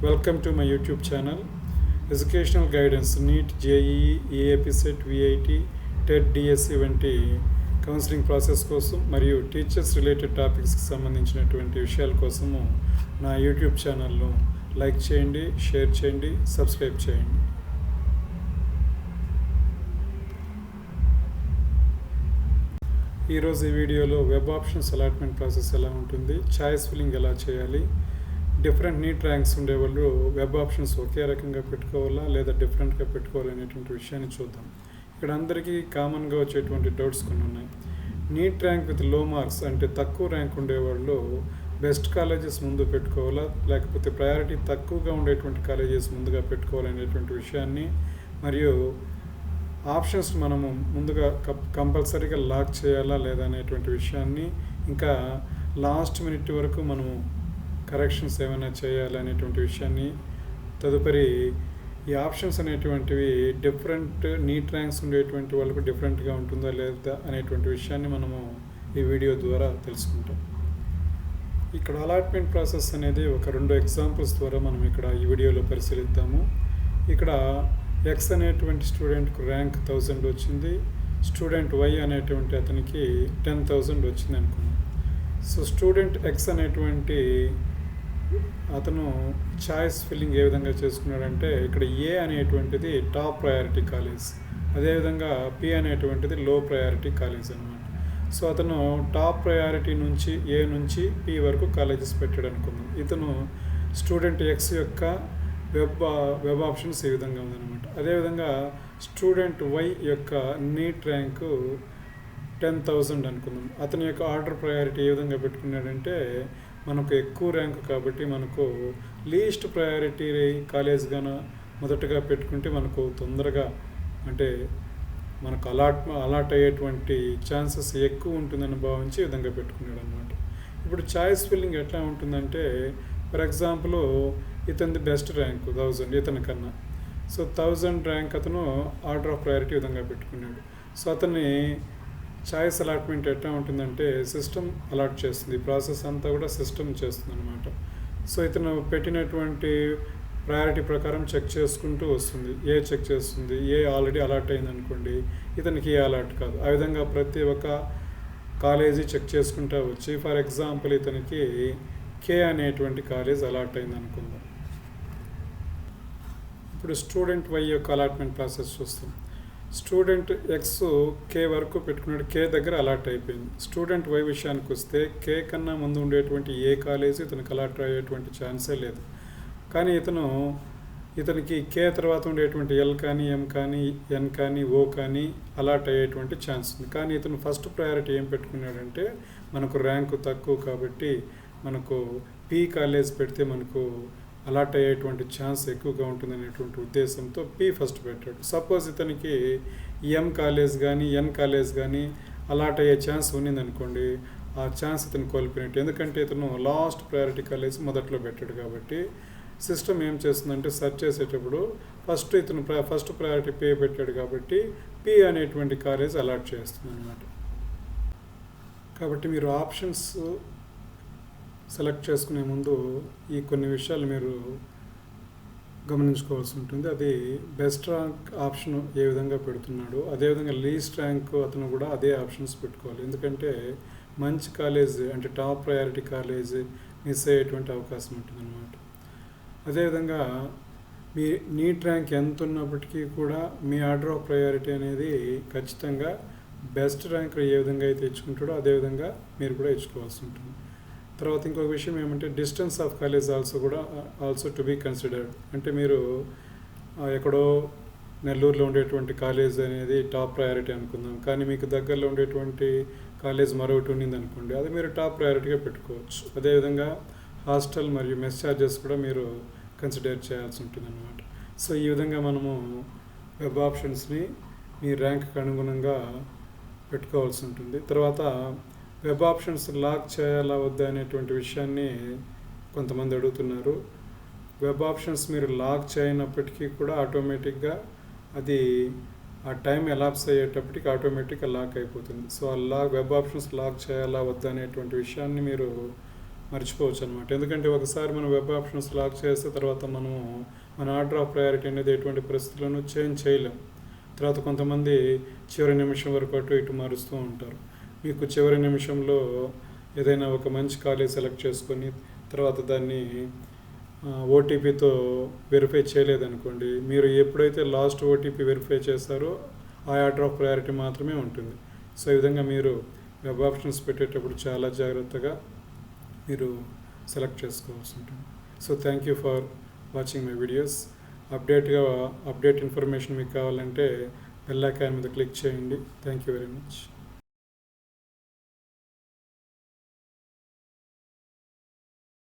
Welcome to my YouTube channel. Educational guidance, NEET, JEE, EAP Set, VIT, TET, DSC వంటి counselling process కోసం మరియు teachers related టాపిక్స్కి సంబంధించినటువంటి విషయాల కోసము నా యూట్యూబ్ ఛానల్ను లైక్ చేయండి, షేర్ చేయండి, సబ్స్క్రైబ్ చేయండి. ఈరోజు ఈ వీడియోలో వెబ్ ఆప్షన్స్ అలాట్మెంట్ ప్రాసెస్ ఎలా ఉంటుంది, చాయిస్ ఫిల్లింగ్ ఎలా చేయాలి, డిఫరెంట్ నీట్ ర్యాంక్స్ ఉండేవాళ్ళు వెబ్ ఆప్షన్స్ ఒకే రకంగా పెట్టుకోవాలా లేదా డిఫరెంట్గా పెట్టుకోవాలనేటువంటి విషయాన్ని చూద్దాం. ఇక్కడ అందరికీ కామన్గా వచ్చేటువంటి డౌట్స్ కొన్ని ఉన్నాయి. నీట్ ర్యాంక్ విత్ లో మార్క్స్ అంటే తక్కువ ర్యాంక్ ఉండేవాళ్ళు బెస్ట్ కాలేజెస్ ముందు పెట్టుకోవాలా లేకపోతే ప్రయారిటీ తక్కువగా ఉండేటువంటి కాలేజెస్ ముందుగా పెట్టుకోవాలనేటువంటి విషయాన్ని, మరియు ఆప్షన్స్ మనము ముందుగా కంపల్సరీగా లాక్ చేయాలా లేదా అనేటువంటి విషయాన్ని, ఇంకా లాస్ట్ మినిట్ వరకు మనము కరెక్షన్స్ ఏమైనా చేయాలా అనేటువంటి విషయాన్ని, తదుపరి ఈ ఆప్షన్స్ అనేటువంటివి డిఫరెంట్ నీట్ ర్యాంక్స్ ఉండేటువంటి వాళ్ళకు డిఫరెంట్గా ఉంటుందా లేదా అనేటువంటి విషయాన్ని మనము ఈ వీడియో ద్వారా తెలుసుకుంటాం. ఇక్కడ అలాట్మెంట్ ప్రాసెస్ అనేది ఒక 2 ఎగ్జాంపుల్స్ ద్వారా మనం ఇక్కడ ఈ వీడియోలో పరిశీలిద్దాము. ఇక్కడ ఎక్స్ అనేటువంటి స్టూడెంట్కు ర్యాంక్ 1000 వచ్చింది, స్టూడెంట్ వై అనేటువంటి అతనికి 10,000 వచ్చింది అనుకున్నాం. సో స్టూడెంట్ ఎక్స్ అనేటువంటి అతను చాయిస్ ఫిల్లింగ్ ఏ విధంగా చేసుకున్నాడంటే, ఇక్కడ ఏ అనేటువంటిది టాప్ ప్రయారిటీ కాలేజ్, అదేవిధంగా పి అనేటువంటిది లో ప్రయారిటీ కాలేజ్ అనమాట. సో అతను టాప్ ప్రయారిటీ నుంచి ఏ నుంచి పి వరకు కాలేజెస్ పెట్టాడు అనుకుందాం. ఇతను స్టూడెంట్ ఎక్స్ యొక్క వెబ్ ఆప్షన్స్ ఈ విధంగా ఉందన్నమాట. అదేవిధంగా స్టూడెంట్ వై యొక్క నీట్ ర్యాంకు 10,000 అనుకుందాం. అతని యొక్క ఆర్డర్ ప్రయారిటీ ఏ విధంగా పెట్టుకున్నాడంటే, మనకు ఎక్కువ ర్యాంకు కాబట్టి మనకు లీస్ట్ ప్రయారిటీ కాలేజ్గాన మొదటగా పెట్టుకుంటే మనకు తొందరగా అంటే మనకు అలాట్ అయ్యేటువంటి ఛాన్సెస్ ఎక్కువ ఉంటుందని భావించి ఈ విధంగా పెట్టుకున్నాడు అనమాట. ఇప్పుడు చాయిస్ ఫిల్లింగ్ ఎట్లా ఉంటుందంటే, ఫర్ ఎగ్జాంపుల్ ఇతనిది బెస్ట్ ర్యాంకు 1000 ఇతని కన్నా. సో 1000 ర్యాంక్ అతను ఆర్డర్ ఆఫ్ ప్రయారిటీ విధంగా పెట్టుకున్నాడు. సో అతన్ని చాయిస్ అలాట్మెంట్ ఎట్లా ఉంటుందంటే, సిస్టమ్ అలాట్ చేస్తుంది, ప్రాసెస్ అంతా కూడా సిస్టమ్ చేస్తుంది అనమాట. సో ఇతను పెట్టినటువంటి ప్రయారిటీ ప్రకారం చెక్ చేసుకుంటూ వస్తుంది. ఏ చెక్ చేస్తుంది, ఏ ఆల్రెడీ అలాట్ అయింది అనుకోండి, ఇతనికి ఏ అలాట్ కాదు. ఆ విధంగా ప్రతి ఒక్క కాలేజీ చెక్ చేసుకుంటూ వచ్చి, ఫర్ ఎగ్జాంపుల్ ఇతనికి కే అనేటువంటి కాలేజ్ అలాట్ అయింది అనుకుందాం. ఇప్పుడు స్టూడెంట్ వై యొక్క అలాట్మెంట్ ప్రాసెస్ చూస్తాం. స్టూడెంట్ ఎక్స్ కే వరకు పెట్టుకున్నాడు, కే దగ్గర అలాట్ అయిపోయింది. స్టూడెంట్ వై విషయానికి వస్తే కే కన్నా ముందు ఉండేటువంటి ఏ కాలేజీ ఇతనికి అలాట్ అయ్యేటువంటి ఛాన్సే లేదు. కానీ ఇతనికి కే తర్వాత ఉండేటువంటి ఎల్ కానీ, ఎం కానీ, ఎన్ కానీ, ఓ కానీ అలాట్ అయ్యేటువంటి ఛాన్స్ ఉంది. కానీ ఇతను ఫస్ట్ ప్రయారిటీ ఏం పెట్టుకున్నాడంటే, మనకు ర్యాంకు తక్కువ కాబట్టి మనకు పి కాలేజ్ పెడితే మనకు అలాట్ అయ్యేటువంటి ఛాన్స్ ఎక్కువగా ఉంటుంది అనేటువంటి ఉద్దేశంతో పి ఫస్ట్ పెట్టాడు. సపోజ్ ఇతనికి ఎం కాలేజ్ కానీ, ఎన్ కాలేజ్ కానీ అలాట్ అయ్యే ఛాన్స్ ఉన్నిందనుకోండి, ఆ ఛాన్స్ ఇతను కోల్పోయినట్టు. ఎందుకంటే ఇతను లాస్ట్ ప్రయారిటీ కాలేజ్ మొదట్లో పెట్టాడు కాబట్టి సిస్టమ్ ఏం చేస్తుందంటే, సెర్చ్ చేసేటప్పుడు ఫస్ట్ ప్రయారిటీ పే పెట్టాడు కాబట్టి పి అనేటువంటి కాలేజ్ అలాట్ చేస్తుంది అనమాట. కాబట్టి మీరు ఆప్షన్స్ సెలెక్ట్ చేసుకునే ముందు ఈ కొన్ని విషయాలు మీరు గమనించుకోవాల్సి ఉంటుంది. అది బెస్ట్ ర్యాంక్ ఆప్షన్ ఏ విధంగా పెడుతున్నాడు, అదేవిధంగా లీస్ట్ ర్యాంక్ అతను కూడా అదే ఆప్షన్స్ పెట్టుకోవాలి. ఎందుకంటే మంచి కాలేజ్ అంటే టాప్ ప్రయారిటీ కాలేజ్ మిస్ అయ్యేటువంటి అవకాశం ఉంటుంది అన్నమాట. అదేవిధంగా మీ నీట్ ర్యాంక్ ఎంత ఉన్నప్పటికీ కూడా మీ ఆర్డర్ ఆఫ్ ప్రయారిటీ అనేది ఖచ్చితంగా బెస్ట్ ర్యాంక్ ఏ విధంగా అయితే ఇచ్చుకుంటాడో అదేవిధంగా మీరు కూడా ఇచ్చుకోవాల్సి ఉంటుంది. తర్వాత ఇంకొక విషయం ఏమంటే, distance of college also to be considered. అంటే మీరు ఎక్కడో నెల్లూరులో ఉండేటువంటి కాలేజ్ అనేది టాప్ ప్రయారిటీ అనుకుందాం, కానీ మీకు దగ్గరలో ఉండేటువంటి కాలేజ్ మరొకటి ఉన్నింది అనుకోండి, అది మీరు టాప్ ప్రయారిటీగా పెట్టుకోవచ్చు. అదేవిధంగా హాస్టల్ మరియు మెస్ ఛార్జెస్ కూడా మీరు కన్సిడర్ చేయాల్సి ఉంటుంది అన్నమాట. సో ఈ విధంగా మనము వెబ్ ఆప్షన్స్ని మీ ర్యాంక్కి అనుగుణంగా పెట్టుకోవాల్సి ఉంటుంది. తర్వాత వెబ్ ఆప్షన్స్ లాక్ చేయాలా వద్దా అనేటువంటి విషయాన్ని కొంతమంది అడుగుతున్నారు. వెబ్ ఆప్షన్స్ మీరు లాక్ చేయనప్పటికీ కూడా ఆటోమేటిక్గా అది ఆ టైం ఎలాప్స్ అయ్యేటప్పటికి ఆటోమేటిక్గా లాక్ అయిపోతుంది. సో ఆ వెబ్ ఆప్షన్స్ లాక్ చేయాలా వద్దా అనేటువంటి విషయాన్ని మీరు మర్చిపోవచ్చు అనమాట. ఎందుకంటే ఒకసారి మనం వెబ్ ఆప్షన్స్ లాక్ చేస్తే తర్వాత మనము మన ఆర్డర్ ఆఫ్ ప్రయారిటీ అనేది ఎటువంటి పరిస్థితుల్లోనూ చేంజ్ చేయలేం. తర్వాత కొంతమంది చివరి నిమిషం వరకు అటు ఇటు మారుస్తూ ఉంటారు. మీకు చివరి నిమిషంలో ఏదైనా ఒక మంచి కాలేజ్ సెలెక్ట్ చేసుకొని తర్వాత దాన్ని ఓటీపీతో వెరిఫై చేయలేదనుకోండి, మీరు ఎప్పుడైతే లాస్ట్ ఓటీపీ వెరిఫై చేస్తారో ఆ ఆర్డర్ ఆఫ్ ప్రయారిటీ మాత్రమే ఉంటుంది. సో ఈ విధంగా మీరు వెబ్ ఆప్షన్స్ పెట్టేటప్పుడు చాలా జాగ్రత్తగా మీరు సెలెక్ట్ చేసుకోవాల్సి ఉంటుంది. So thank you for watching my videos. Update information మీకు కావాలంటే బెల్ ఐకాన్ మీద క్లిక్ చేయండి. Thank you very much.